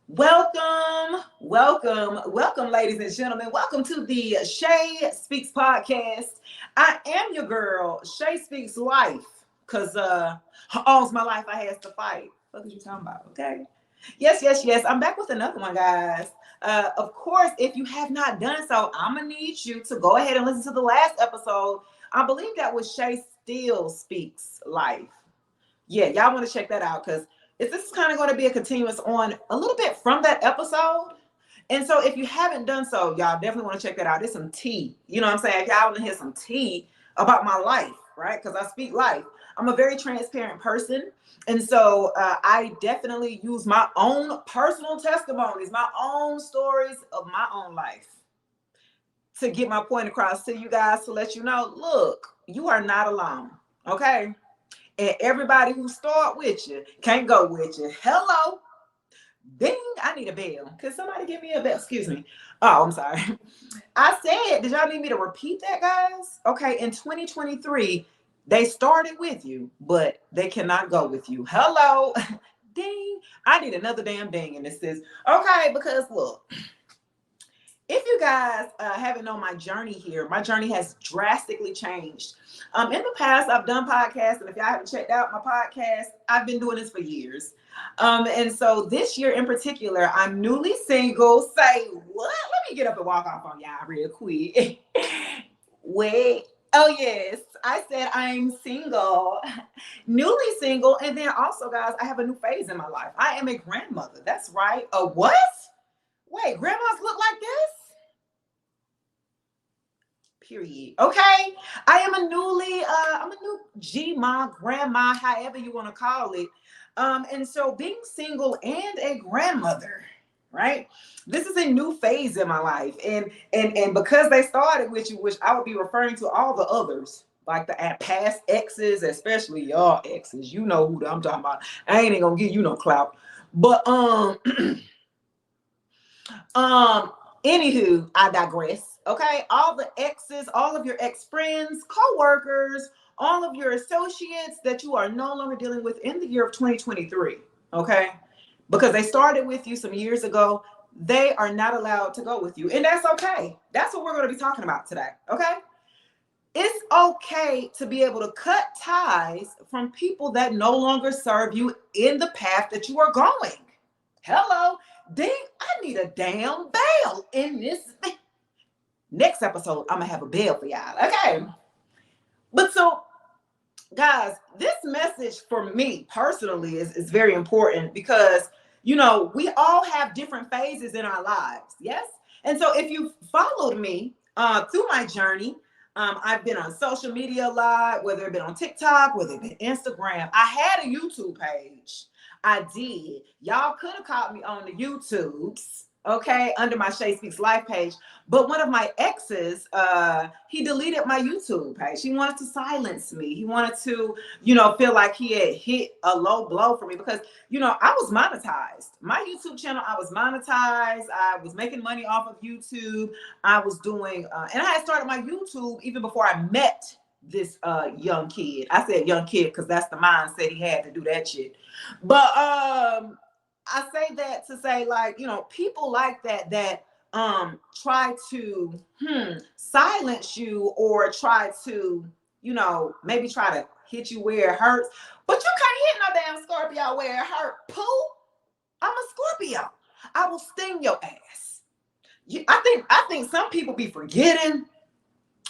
Welcome, ladies and gentlemen. Welcome to the Shay Speaks podcast. I am your girl, Shay Speaks Life, because all's my life I has to fight. What are you talking about? Okay. Yes. I'm back with another one, guys. Of course, if you have not done so, I'm gonna need you to go ahead and listen to the last episode. I believe that was Shay Still Speaks Life. Yeah, y'all want to check that out because this is kind of going to be a continuous on a little bit from that episode. And so if you haven't done so, y'all definitely want to check that out. There's some tea. You know what I'm saying? If y'all want to hear some tea about my life, right? Because I speak life. I'm a very transparent person. And so I definitely use my own personal testimonies, my own stories of my own life to get my point across to you guys to let you know, look, you are not alone. Okay. And everybody who start with you can't go with you. Hello. Ding. I need a bell. Can somebody give me a bell? Excuse me. Oh, I'm sorry. I said, did y'all need me to repeat that, guys? Okay. In 2023, they started with you, but they cannot go with you. Hello. Ding. I need another damn ding. And this is okay, because look, if you guys haven't known my journey here, my journey has drastically changed. In the past, I've done podcasts, and if y'all haven't checked out my podcast, I've been doing this for years. And so this year in particular, I'm newly single. Say what? Let me get up and walk off on y'all real quick. Wait. Oh, yes. I said I'm single, newly single. And then also, guys, I have a new phase in my life. I am a grandmother. That's right. A what? Wait, grandmas look like this? Period. Okay. I am I'm a new G-ma, grandma, however you want to call it. And so being single and a grandmother, right? This is a new phase in my life. And because they started with you, which I would be referring to all the others, like the past exes, especially y'all exes. You know who I'm talking about. I ain't gonna give you no clout. But anywho, I digress. Okay, all the exes, all of your ex-friends, co-workers, all of your associates that you are no longer dealing with in the year of 2023. Okay, because they started with you some years ago, they are not allowed to go with you, and that's okay. That's what we're going to be talking about today. Okay, it's okay to be able to cut ties from people that no longer serve you in the path that you are going. Hello. Ding, I need a damn bell in this. Next episode, I'm going to have a bell for y'all. Okay. But so, guys, this message for me personally is very important because, you know, we all have different phases in our lives. Yes. And so if you followed me through my journey, I've been on social media a lot, whether it been on TikTok, whether it been Instagram. I had a YouTube page. I did. Y'all could have caught me on the YouTubes, okay, under my Shay Speaks Life page. But one of my exes, he deleted my YouTube page. He wanted to silence me. He wanted to, feel like he had hit a low blow for me because, I was monetized. My YouTube channel, I was monetized. I was making money off of YouTube. I was doing, and I had started my YouTube even before I met this young kid. I said young kid because that's the mindset he had to do that shit. But I say that to say, like, people like that try to silence you or try to, maybe try to hit you where it hurts. But you can't hit no damn Scorpio where it hurt. Pooh. I'm a Scorpio. I will sting your ass. I think some people be forgetting.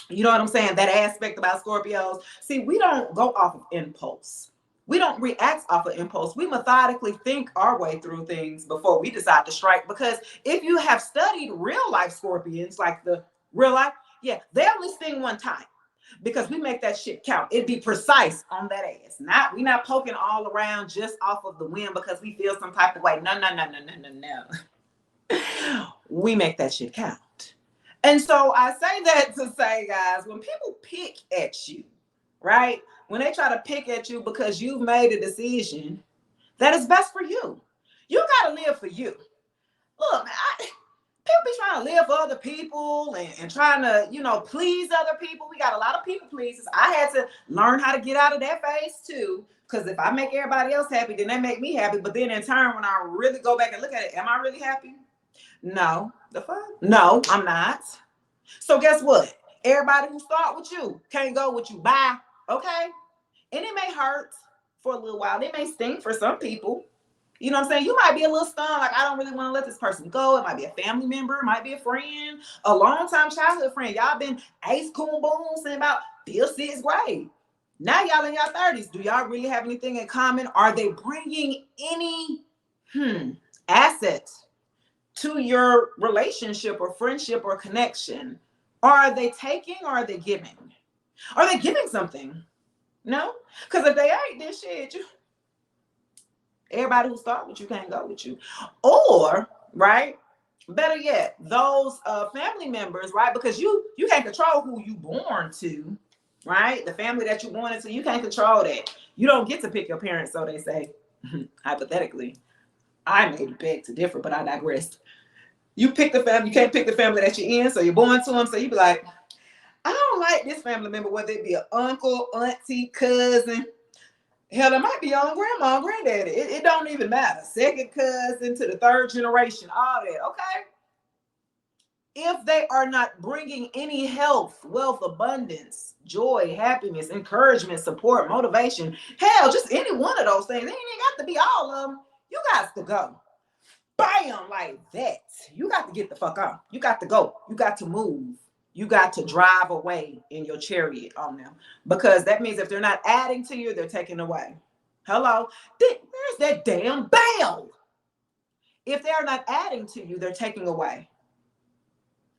You know what I'm saying? That aspect about Scorpios. See, we don't go off of impulse. We don't react off of impulse. We methodically think our way through things before we decide to strike. Because if you have studied real life Scorpions, like the real life, yeah, they only sting one time because we make that shit count. It'd be precise on that ass. We're not poking all around just off of the whim because we feel some type of way. No. We make that shit count. And so I say that to say, guys, when people pick at you, right? When they try to pick at you because you've made a decision that is best for you, you got to live for you. Look, man, people be trying to live for other people and trying to, please other people. We got a lot of people pleasers. I had to learn how to get out of that phase too Because if I make everybody else happy, then they make me happy. But then in turn, when I really go back and look at it, am I really happy? No. The fuck? No, I'm not. So guess what? Everybody who start with you can't go with you. Bye. Okay? And it may hurt for a little while. It may sting for some people. You know what I'm saying? You might be a little stunned, like, I don't really want to let this person go. It might be a family member, it might be a friend, a long-time childhood friend. Y'all been ace coon boom saying about 5th, 6th grade. Now y'all in your 30s. Do y'all really have anything in common? Are they bringing any assets to your relationship or friendship or connection? Are they taking or are they giving? Are they giving something? No? Because if they ain't, then shit, everybody who start with you can't go with you. Or, right, better yet, those family members, right, because you can't control who you born to, right? The family that you born into, you can't control that. You don't get to pick your parents, so they say, hypothetically. I may beg to differ, but I digress. You pick the family, you can't pick the family that you're in, so you're born to them, so you be like, I don't like this family member, whether it be an uncle, auntie, cousin. Hell, it might be your own grandma, granddaddy. It don't even matter. Second cousin to the third generation, all that, okay? If they are not bringing any health, wealth, abundance, joy, happiness, encouragement, support, motivation, hell, just any one of those things, it ain't got to be all of them. You got to go. Bam, like that. You got to get the fuck out. You got to go. You got to move. You got to drive away in your chariot on them, because that means if they're not adding to you, they're taking away. Hello? Where's that damn bell? If they're not adding to you, they're taking away.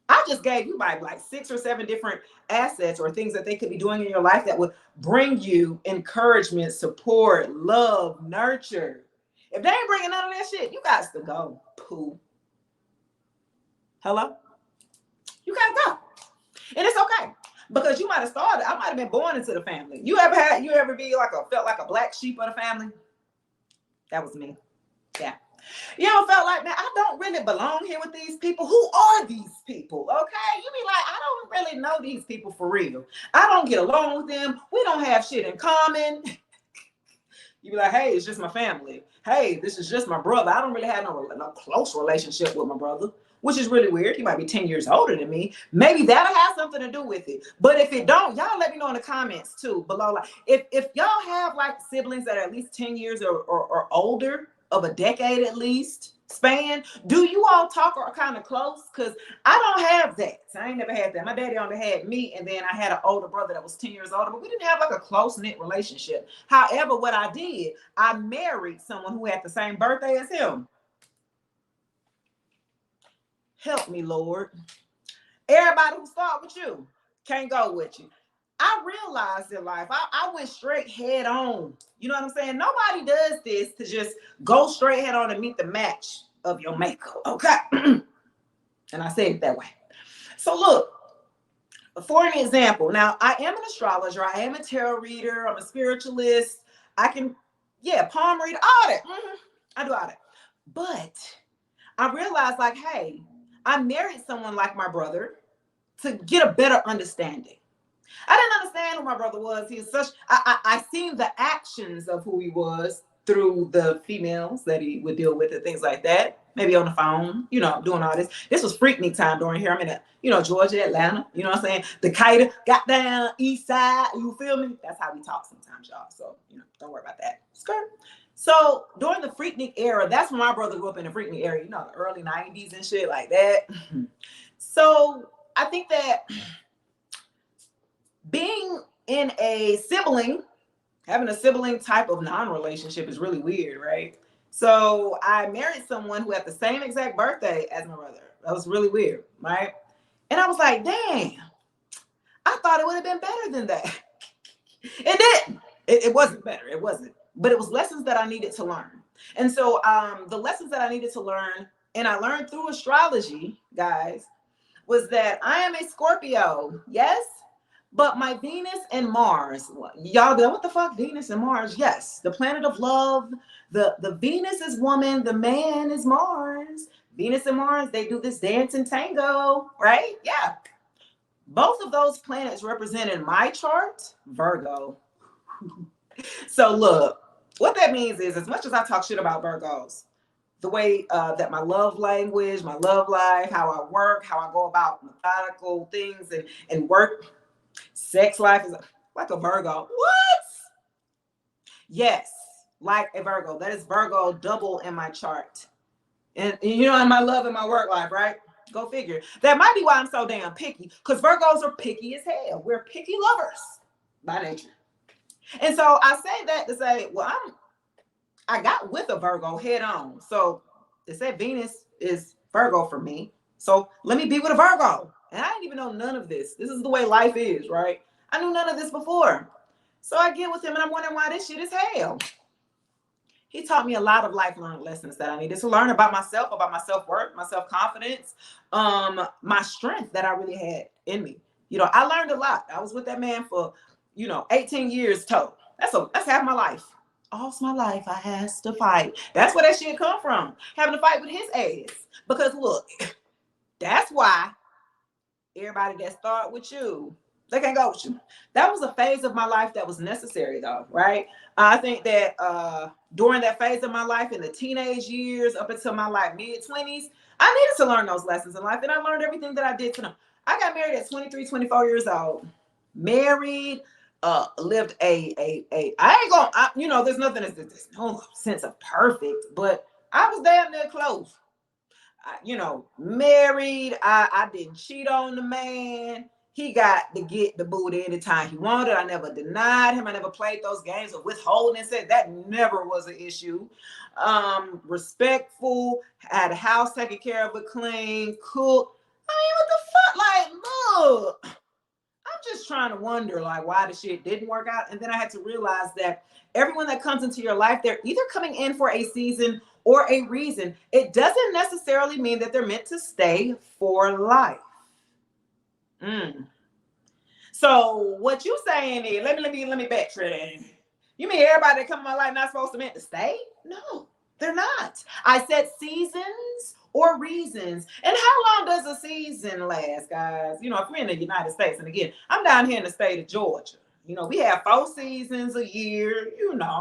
I just gave you like 6 or 7 different assets or things that they could be doing in your life that would bring you encouragement, support, love, nurture. If they ain't bringing none of that shit, you got to go. Pooh. Hello? You got to go. And it's okay, because you might have started, I might have been born into the family. You ever be felt like a black sheep of the family? That was me. Yeah. You ever felt like, man, I don't really belong here with these people. Who are these people? Okay. You be like, I don't really know these people for real. I don't get along with them. We don't have shit in common. You be like, hey, it's just my family. Hey, this is just my brother. I don't really have no close relationship with my brother, which is really weird. He might be 10 years older than me. Maybe that'll have something to do with it. But if it don't, y'all let me know in the comments too below. Like, if y'all have like siblings that are at least 10 years or older, of a decade at least span, do you all talk or kind of close? Because I don't have that. I ain't never had that. My daddy only had me, and then I had an older brother that was 10 years older, but we didn't have like a close-knit relationship. However, what I did, I married someone who had the same birthday as him. Help me, Lord. Everybody who start with you can't go with you. I realized in life, I went straight head on. You know what I'm saying? Nobody does this to just go straight head on and meet the match of your maker. Okay. And I said it that way. So look, for an example, now I am an astrologer. I am a tarot reader. I'm a spiritualist. I can, palm read, all that. I do all that. But I realized like, hey, I married someone like my brother to get a better understanding. I didn't understand who my brother was. He was such, I seen the actions of who he was through the females that he would deal with and things like that. Maybe on the phone, doing all this. This was Freaknik time during here. I'm in, Georgia, Atlanta, you know what I'm saying? Decatur, got down, east side, you feel me? That's how we talk sometimes, y'all. So, don't worry about that. Skirt. So during the Freaknik era, that's when my brother grew up in the Freaknik era, the early 90s and shit like that. So I think that being in having a sibling type of non-relationship is really weird, right? So I married someone who had the same exact birthday as my brother. That was really weird, right? And I was like, damn, I thought it would have been better than that. It didn't. It wasn't better. It wasn't. But it was lessons that I needed to learn. And so the lessons that I needed to learn, and I learned through astrology, guys, was that I am a Scorpio. Yes? But my Venus and Mars, y'all know what the fuck? Venus and Mars, yes. The planet of love. The Venus is woman, the man is Mars. Venus and Mars, they do this dance and tango, right? Yeah. Both of those planets represent in my chart, Virgo. So look, What that means is, as much as I talk shit about Virgos, the way that my love language, my love life, how I work, how I go about methodical things and work, sex life is like a Virgo. What? Yes, like a Virgo. That is Virgo double in my chart. And you know, in my love and my work life, right? Go figure. That might be why I'm so damn picky, because Virgos are picky as hell. We're picky lovers by nature. And so I say that to say, well, I got with a Virgo head on. So they said Venus is Virgo for me. So let me be with a Virgo. And I didn't even know none of this. This is the way life is, right? I knew none of this before. So I get with him and I'm wondering why this shit is hell. He taught me a lot of lifelong lessons that I needed to learn about myself, about my self-worth, my self-confidence, my strength that I really had in me. You know, I learned a lot. I was with that man for, 18 years total. That's half my life. All my life I has to fight. That's where that shit come from. Having to fight with his ass. Because look, that's why everybody that start with you, they can't go with you. That was a phase of my life that was necessary though, right? I think that during that phase of my life in the teenage years up until my like mid-20s, I needed to learn those lessons in life. And I learned everything that I did to them. I got married at 23, 24 years old. Married, lived I ain't gonna, there's nothing, there's no sense of perfect, but I was damn near close. Married, I didn't cheat on the man. He got to get the booty anytime he wanted. I never denied him. I never played those games of withholding. Said that never was an issue. Respectful, had a house taken care of, it clean, cook. I mean, what the fuck? Like, look, I'm just trying to wonder, like, why the shit didn't work out. And then I had to realize that everyone that comes into your life, they're either coming in for a season or a reason. It doesn't necessarily mean that they're meant to stay for life. So what you saying is, let me backtrack. You mean everybody that come in my life not supposed to meant to stay? No, they're not. I said seasons or reasons. And how long does a season last, guys? If we're in the United States, and again, I'm down here in the state of Georgia. We have 4 seasons a year,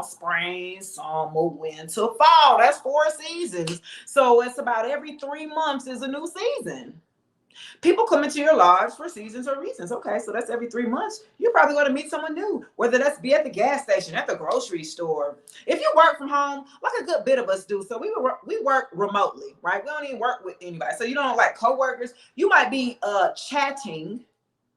spring, summer, winter, fall. That's 4 seasons. So it's about every 3 months is a new season. People come into your lives for seasons or reasons. Okay, so that's every 3 months. You're probably going to meet someone new, whether that's be at the gas station, at the grocery store. If you work from home, like a good bit of us do, so we work remotely, right? We don't even work with anybody. So you don't like coworkers. You might be chatting,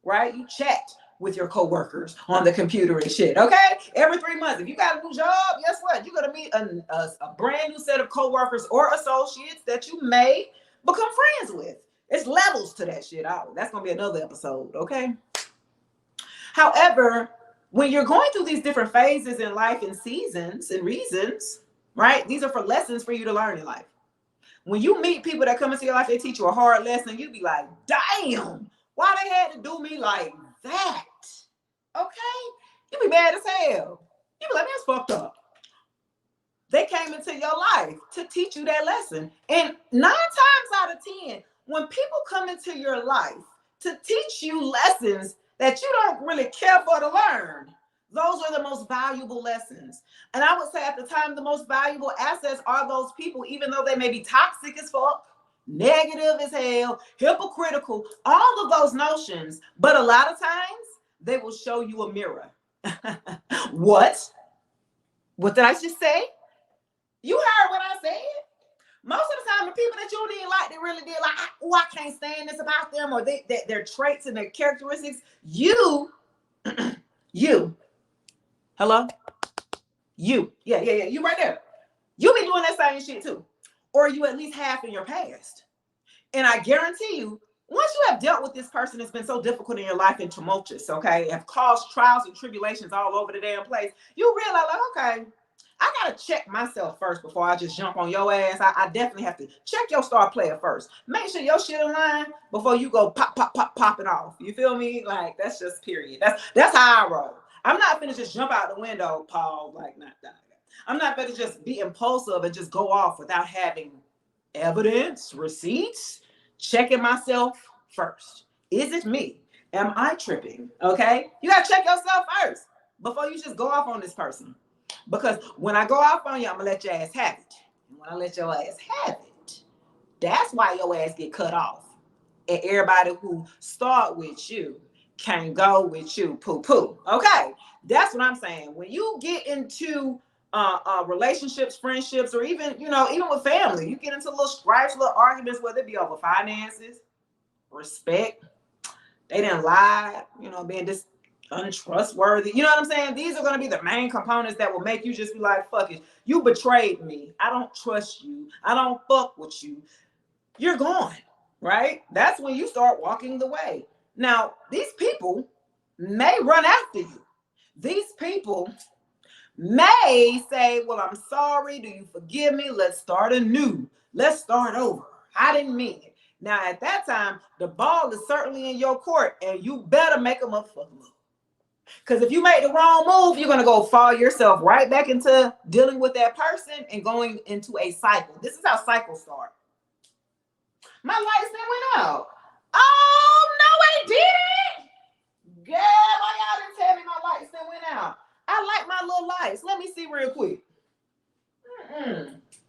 right? You chat with your coworkers on the computer and shit. Okay, every 3 months. If you got a new job, guess what? You're gonna meet a brand new set of coworkers or associates that you may become friends with. It's levels to that shit. That's going to be another episode, okay? However, when you're going through these different phases in life and seasons and reasons, right? These are for lessons for you to learn in life. When you meet people that come into your life, they teach you a hard lesson. You be like, damn, why they had to do me like that? Okay? You be mad as hell. You be like, that's fucked up. They came into your life to teach you that lesson. And 9 times out of 10, when people come into your life to teach you lessons that you don't really care for to learn, those are the most valuable lessons. And I would say at the time, the most valuable assets are those people, even though they may be toxic as fuck, negative as hell, hypocritical, all of those notions. But a lot of times they will show you a mirror. What did I just say? You heard what I said. Most of the time, the people that you didn't like, they really did like, oh, I can't stand this about them, or their traits and their characteristics. You, hello? You, yeah, you right there. You be doing that same shit too. Or you at least have in your past. And I guarantee you, once you have dealt with this person that's been so difficult in your life and tumultuous, okay, have caused trials and tribulations all over the damn place, you realize, like, okay, I gotta check myself first before I just jump on your ass. I definitely have to check your star player first. Make sure your shit align before you go popping off. You feel me? Like, that's just period. That's how I roll. I'm not finna just jump out the window, Paul. Like, not that. I'm not finna just be impulsive and just go off without having evidence, receipts, checking myself first. Is it me? Am I tripping? Okay, you gotta check yourself first before you just go off on this person. Because when I go off on you, I'm gonna let your ass have it. And when I let your ass have it, that's why your ass get cut off. And everybody who start with you can't go with you. Poo poo. Okay, that's what I'm saying. When you get into relationships, friendships, or even even with family, you get into little stripes, little arguments, whether it be over finances, respect. They didn't lie. Being just untrustworthy. You know what I'm saying? These are going to be the main components that will make you just be like, fuck it. You betrayed me. I don't trust you. I don't fuck with you. You're gone, right? That's when you start walking the way. Now, these people may run after you. These people may say, well, I'm sorry. Do you forgive me? Let's start anew. Let's start over. I didn't mean it. Now, at that time, the ball is certainly in your court, and you better make a motherfucking move. Because if you make the wrong move, you're going to go fall yourself right back into dealing with that person and going into a cycle. This is how cycles start. My lights then went out. Oh, no, it didn't. Girl, why y'all didn't tell me my lights then went out? I like my little lights. Let me see real quick.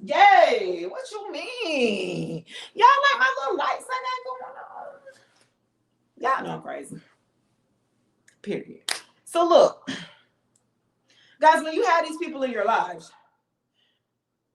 Yay, what you mean? Y'all like my little lights I got going on? Y'all know I'm crazy. Period. So look, guys, when you have these people in your lives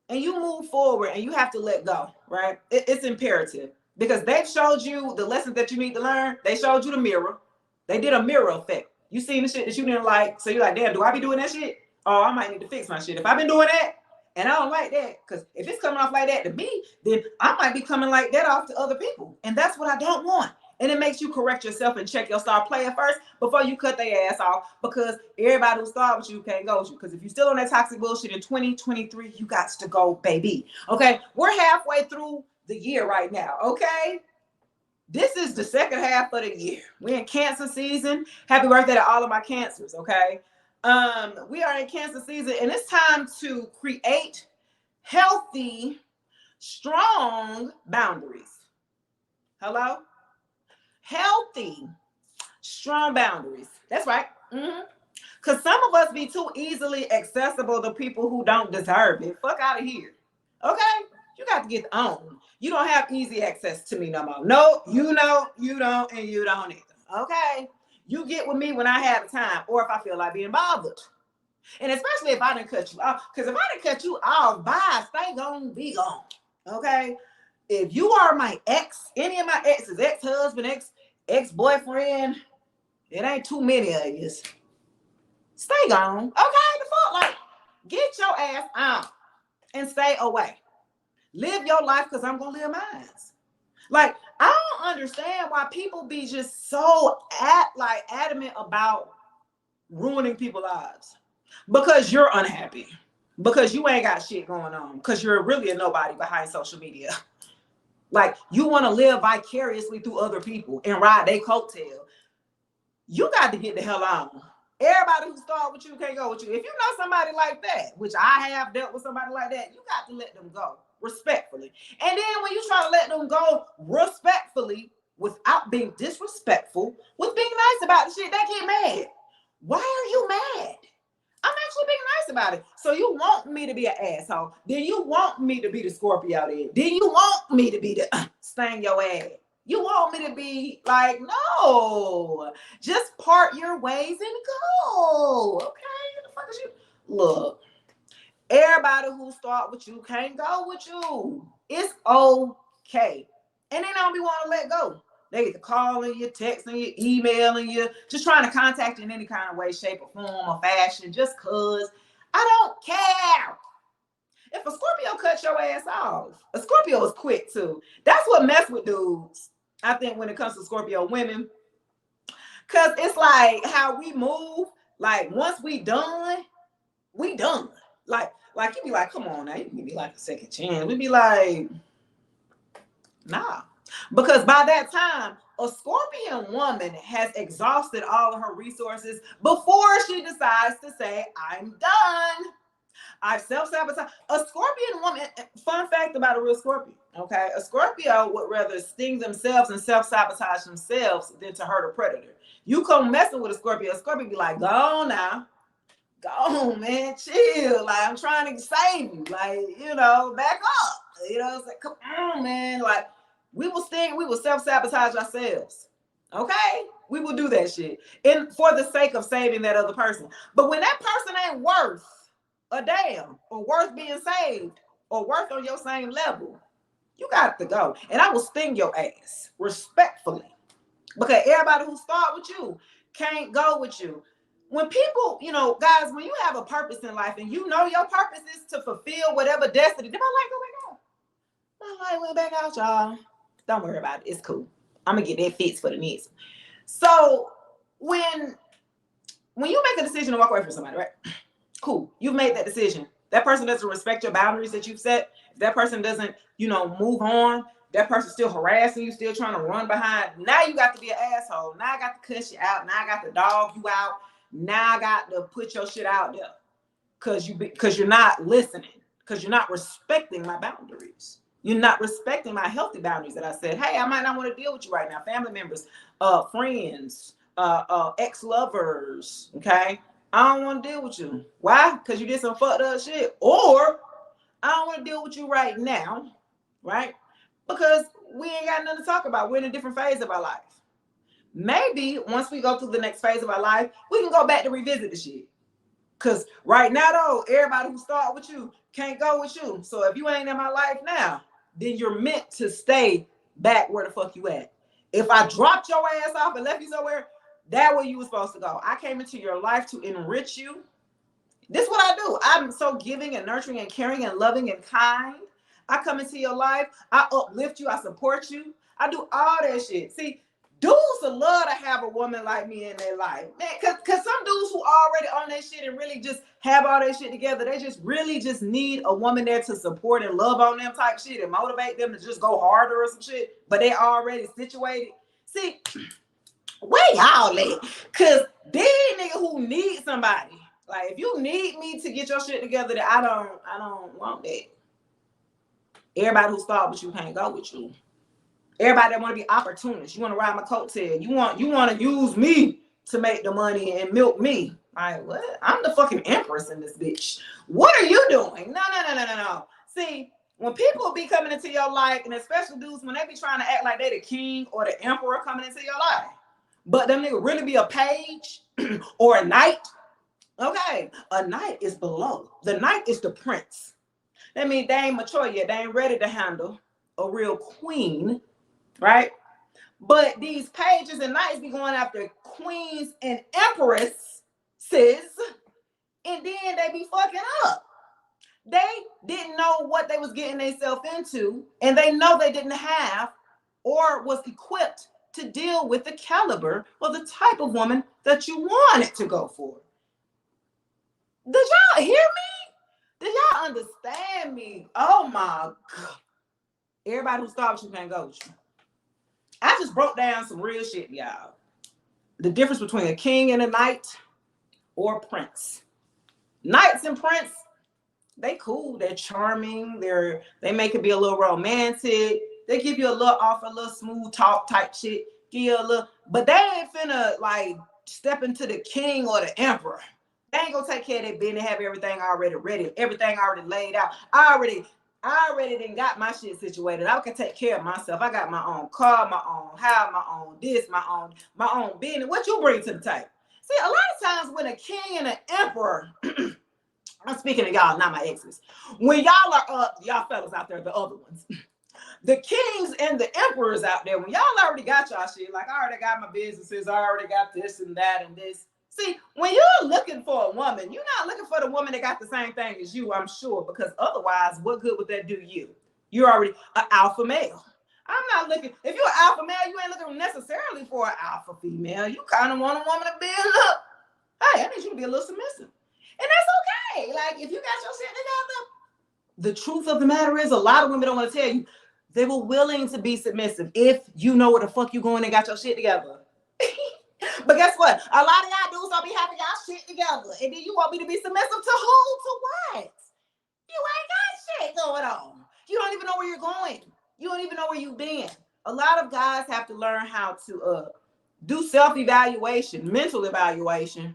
and you move forward and you have to let go, right? It's imperative because they've showed you the lessons that you need to learn. They showed you the mirror. They did a mirror effect. You seen the shit that you didn't like. So you're like, damn, do I be doing that shit? Oh, I might need to fix my shit. If I've been doing that and I don't like that, because if it's coming off like that to me, then I might be coming like that off to other people. And that's what I don't want. And it makes you correct yourself and check your star player first before you cut their ass off, because everybody who started with you can't go with you. Because if you're still on that toxic bullshit in 2023, you got to go, baby. Okay, we're halfway through the year right now. Okay, this is the second half of the year. We're in Cancer season. Happy birthday to all of my Cancers. Okay, we are in Cancer season, and it's time to create healthy, strong boundaries. Hello. Healthy, strong boundaries. That's right. Because some of us be too easily accessible to people who don't deserve it. Fuck out of here. Okay? You got to get on. You don't have easy access to me no more. No, you don't, and you don't either. Okay? You get with me when I have time or if I feel like being bothered. And especially if I didn't cut you off. Because if I didn't cut you off, bye, stay gone, be gone. Okay? If you are my ex, any of my exes, ex-husband, ex-boyfriend, it ain't too many of you. Stay gone. Okay, the fuck, like, get your ass out and stay away. Live your life because I'm gonna live mine. Like, I don't understand why people be just so adamant about ruining people's lives. Because you're unhappy. Because you ain't got shit going on. Because you're really a nobody behind social media. Like, you want to live vicariously through other people and ride their coattail. You got to get the hell on. Everybody who start with you can't go with you. If you know somebody like that, which I have dealt with somebody like that, you got to let them go respectfully. And then when you try to let them go respectfully without being disrespectful, with being nice about the shit, they get mad. Why are you mad? I'm actually being nice about it. So you want me to be an asshole. Then you want me to be the Scorpio then. Then you want me to be the stain your ass. You want me to be like, no. Just part your ways and go. Okay? What the fuck is you? Look, everybody who start with you can't go with you. It's okay. And they don't be want to let go. They get to calling you, texting you, emailing you, just trying to contact you in any kind of way, shape, or form, or fashion, just cause. I don't care. If a Scorpio cuts your ass off, a Scorpio is quick too. That's what mess with dudes, I think, when it comes to Scorpio women. Cause it's like how we move, like once we done, we done. Like you be like, come on now, you can give me like a second chance. We be like, nah. Because by that time, a Scorpion woman has exhausted all of her resources before she decides to say, I'm done. I've self-sabotaged. A Scorpion woman, fun fact about a real Scorpion, okay? A Scorpio would rather sting themselves and self-sabotage themselves than to hurt a predator. You come messing with a Scorpio be like, go on now. go on, man, chill. Like, I'm trying to save you. Like, you know, back up. You know, it's like, come on, man. Like, we will self-sabotage ourselves. Okay? We will do that shit. And for the sake of saving that other person. But when that person ain't worth a damn, or worth being saved, or worth on your same level, you got to go. And I will sting your ass respectfully. Because everybody who start with you can't go with you. When people, you know, guys, when you have a purpose in life and you know your purpose is to fulfill whatever destiny, did my light go back out? My light went back out, y'all. Don't worry about it. It's cool. I'm going to get that fixed for the next. So when you make a decision to walk away from somebody, right? Cool. You've made that decision. That person doesn't respect your boundaries that you've set. If that person doesn't, you know, move on, that person's still harassing you, still trying to run behind. Now you got to be an asshole. Now I got to cuss you out. Now I got to dog you out. Now I got to put your shit out there because you're not listening, because you're not respecting my boundaries. You're not respecting my healthy boundaries that I said, hey, I might not want to deal with you right now. Family members, friends, ex-lovers, okay? I don't want to deal with you. Why? Because you did some fucked up shit. Or I don't want to deal with you right now, right? Because we ain't got nothing to talk about. We're in a different phase of our life. Maybe once we go through the next phase of our life, we can go back to revisit the shit. Because right now, though, everybody who start with you can't go with you. So if you ain't in my life now, then you're meant to stay back where the fuck you at. If I dropped your ass off and left you somewhere, that's where you were supposed to go. I came into your life to enrich you. This is what I do. I'm so giving and nurturing and caring and loving and kind. I come into your life. I uplift you. I support you. I do all that shit. See, dudes would love to have a woman like me in their life. Man, cause some dudes who already on that shit and really just have all that shit together, they just really just need a woman there to support and love on them type shit and motivate them to just go harder or some shit, but they already situated. See, where y'all at? Cause these niggas who need somebody, like if you need me to get your shit together, that I don't want that. Everybody who start with you can't go with you. Everybody that want to be opportunists, you want to ride my coattail. You want to use me to make the money and milk me. Like, what? I'm the fucking empress in this bitch. What are you doing? No. See, when people be coming into your life, and especially dudes, when they be trying to act like they the king or the emperor coming into your life, but them nigga really be a page or a knight. Okay, a knight is below. The knight is the prince. That means they ain't mature yet. They ain't ready to handle a real queen, right? But these pages and knights be going after queens and empresses, and then they be fucking up. They didn't know what they was getting themselves into, and they know they didn't have or was equipped to deal with the caliber or the type of woman that you wanted to go for. Did y'all hear me? Did y'all understand me? Oh my God. Everybody who starts you can't go with you. I just broke down some real shit, y'all. The difference between a king and a knight or a prince. Knights and prince, they cool, they're charming, they make it be a little romantic. They give you a little smooth talk type shit. Give you a little, but they ain't finna like step into the king or the emperor. They ain't gonna take care of their business, have everything already ready, everything already laid out. I already done got my shit situated. I can take care of myself. I got my own car, my own house, my own this, my own business. What you bring to the table? See, a lot of times when a king and an emperor, I'm speaking to y'all, not my exes. When y'all are up, y'all fellas out there, the other ones, the kings and the emperors out there, when y'all already got y'all shit, like I already got my businesses, I already got this and that and this. See, when you're looking for a woman, you're not looking for the woman that got the same thing as you, I'm sure, because otherwise, what good would that do you? You're already an alpha male. I'm not looking, if you're an alpha male, you ain't looking necessarily for an alpha female. You kind of want a woman to be a little, hey, I need you to be a little submissive. And that's okay. Like, if you got your shit together, the truth of the matter is a lot of women don't want to tell you they were willing to be submissive if you know where the fuck you going and got your shit together. But guess what? A lot of y'all dudes don't be having y'all shit together. And then you want me to be submissive to who? To what? You ain't got shit going on. You don't even know where you're going. You don't even know where you've been. A lot of guys have to learn how to do self-evaluation, mental evaluation.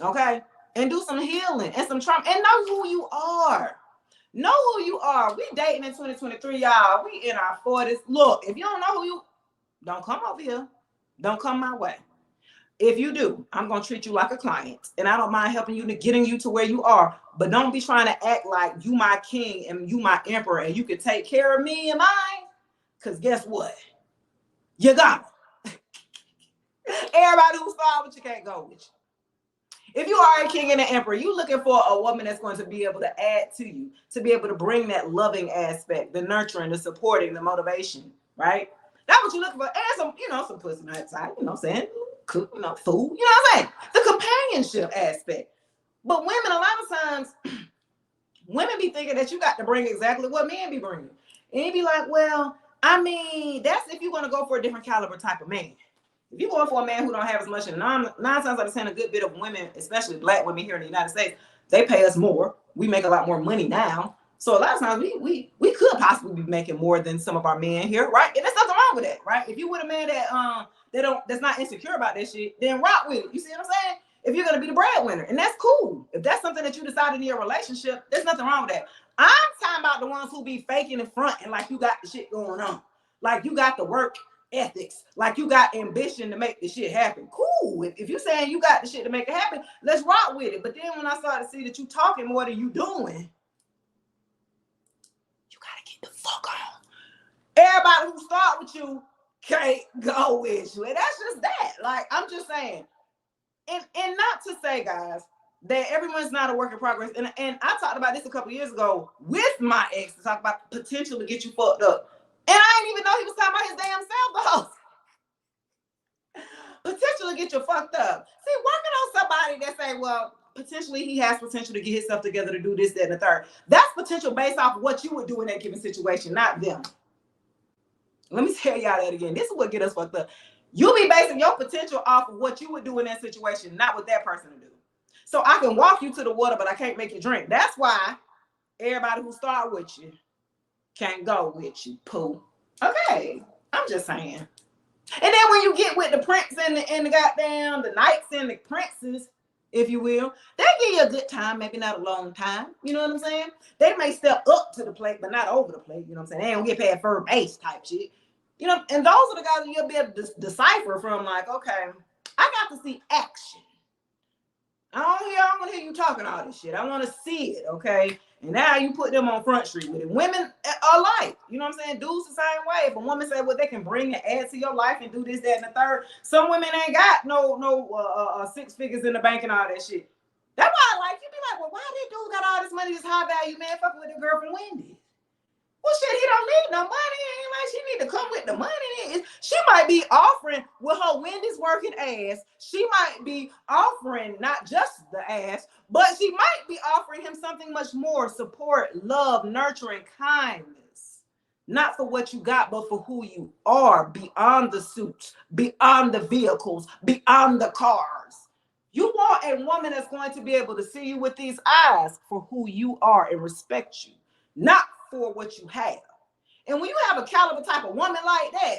Okay? and do some healing and some trauma and know who you are. Know who you are. We dating in 2023, y'all. We in our 40s. Look, if you don't know who you, don't come over here. Don't come my way. If you do, I'm going to treat you like a client. And I don't mind helping you to getting you to where you are. But don't be trying to act like you my king and you my emperor and you can take care of me and mine. Because guess what? You got it. Everybody who's fine with you can't go with you. If you are a king and an emperor, you're looking for a woman that's going to be able to add to you, to be able to bring that loving aspect, the nurturing, the supporting, the motivation, right? That's what you're looking for. And some, some pussy on that side, you know what I'm saying? Cook, food, you know what I'm saying? The companionship aspect. But women, a lot of times, women be thinking that you got to bring exactly what men be bringing. And you be like, well, I mean, that's if you're going to go for a different caliber type of man. If you're going for a man who don't have as much, and nine times out of 10, a good bit of women, especially black women here in the United States, they pay us more. We make a lot more money now. So a lot of times we could possibly be making more than some of our men here, right? And there's nothing wrong with that, right? If you with a man that's not insecure about that shit, then rock with it. You see what I'm saying? If you're gonna be the breadwinner, and that's cool. If that's something that you decided in your relationship, there's nothing wrong with that. I'm talking about the ones who be faking in front and like you got the shit going on, like you got the work ethics, like you got ambition to make the shit happen. Cool. If you saying you got the shit to make it happen, let's rock with it. But then when I started to see that you talking more than you doing, you gotta get the fuck on. Everybody who start with you can't go with you. And that's just that. Like, I'm just saying. And not to say, guys, that everyone's not a work in progress. And I talked about this a couple years ago with my ex to talk about the potential to get you fucked up. And I didn't even know he was talking about his damn self, though. Potential to get you fucked up. See, working on somebody that say, well, potentially he has potential to get himself together to do this, that, and the third. That's potential based off of what you would do in that given situation, not them. Let me tell y'all that again. This is what get us fucked up. You'll be basing your potential off of what you would do in that situation, not what that person would do. So I can walk you to the water, but I can't make you drink. That's why everybody who start with you can't go with you, poo. Okay, I'm just saying. And then when you get with the prince and the goddamn, the knights and the princes, if you will, they give you a good time, maybe not a long time. You know what I'm saying? They may step up to the plate, but not over the plate. You know what I'm saying? They don't get past firm base type shit. You know, and those are the guys that you'll be able to decipher from, like, okay, I got to see action. I don't want to hear you talking all this shit. I want to see it, okay? And now you put them on Front Street with it. Women are like, you know what I'm saying? Dudes the same way. If a woman say what they can bring and add to your life and do this, that, and the third, some women ain't got no six figures in the bank and all that shit. That's why, like, you be like, well, why that dude got all this money, this high value man fucking with the girl from Wendy's? Well, shit, he don't need no money. Ain't like she need to come with the money. She might be offering with her Wendy's working ass. She might be offering not just the ass, but she might be offering him something much more: support, love, nurturing, kindness. Not for what you got, but for who you are, beyond the suits, beyond the vehicles, beyond the cars. You want a woman that's going to be able to see you with these eyes for who you are and respect you, not for what you have. And when you have a caliber type of woman like that,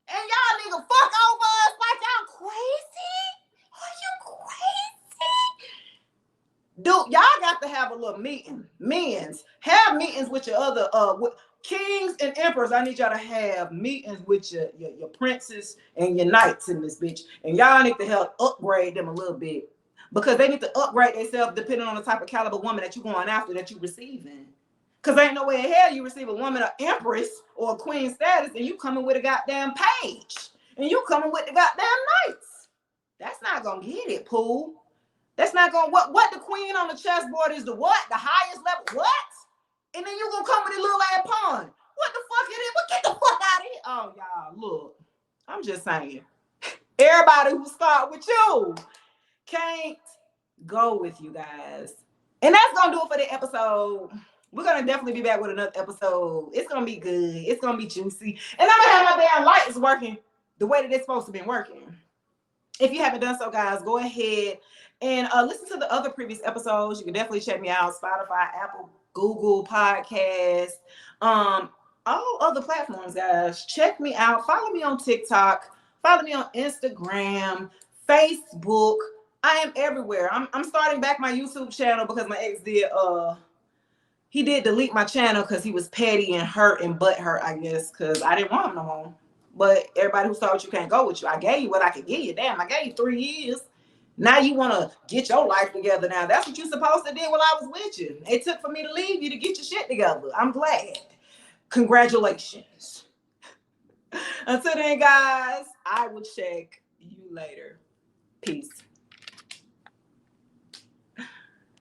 and y'all nigga fuck over us like y'all crazy? Are you crazy? Dude, y'all got to have a little meeting. Have meetings with your other with kings and emperors. I need y'all to have meetings with your princes and your knights in this bitch. And y'all need to help upgrade them a little bit, because they need to upgrade themselves depending on the type of caliber woman that you're going after, that you're receiving. Because ain't no way in hell you receive a woman, an empress or a queen status, and you coming with a goddamn page. And you coming with the goddamn knights. That's not going to get it, Pooh. That's not going to, what the queen on the chessboard is the what? The highest level, what? And then you going to come with a little ass pawn. What the fuck it is? But get the fuck out of here. Oh, y'all, look. I'm just saying. Everybody who start with you can't go with you guys. And that's going to do it for the episode. We're going to definitely be back with another episode. It's going to be good. It's going to be juicy. And I'm going to have my damn lights working the way that it's supposed to be working. If you haven't done so, guys, go ahead and listen to the other previous episodes. You can definitely check me out. Spotify, Apple, Google Podcasts, all other platforms, guys. Check me out. Follow me on TikTok. Follow me on Instagram, Facebook. I am everywhere. I'm starting back my YouTube channel because my ex did he did delete my channel because he was petty and hurt and butt hurt, I guess, because I didn't want him no more. But everybody who saw what you can't go with you. I gave you what I could give you. Damn, I gave you 3 years. Now you want to get your life together now. That's what you're supposed to do while I was with you. It took for me to leave you to get your shit together. I'm glad. Congratulations. Until then, guys, I will check you later. Peace.